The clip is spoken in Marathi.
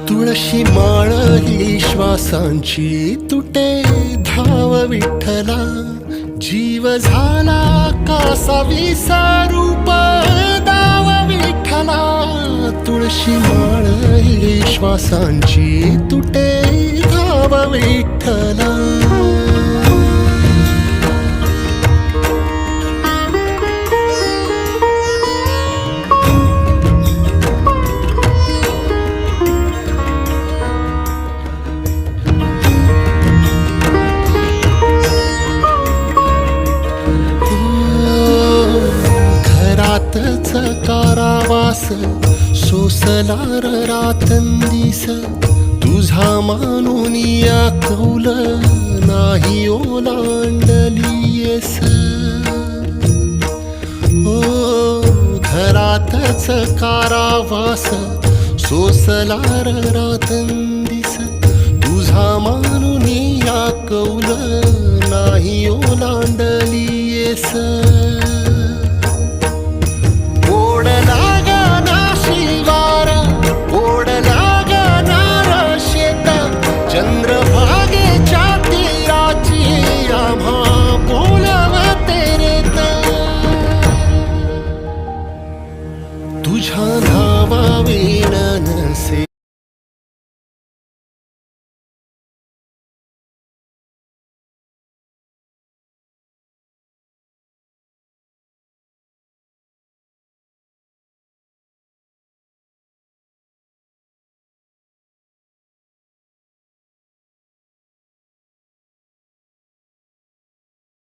तुळशी माळ ही श्वासांची तुटे धाव विठ्ठला, जीव झाला कासा विसारूप दाव विठ्ठला. तुळशी माळ ही श्वासांची तुटे धाव विठ्ठला. घरातच कारावास सोसला रातंदिस, तुझा मानून या कौल नाही ओलांडलीयस. ओ घरातच कारावास सोसला रातंदिस, तुझा मानून या कौल नाही ओलांडलीयस. चंद्रभागेच्या तीराची आम्हा बोलवते रे. तुझ्या नावावे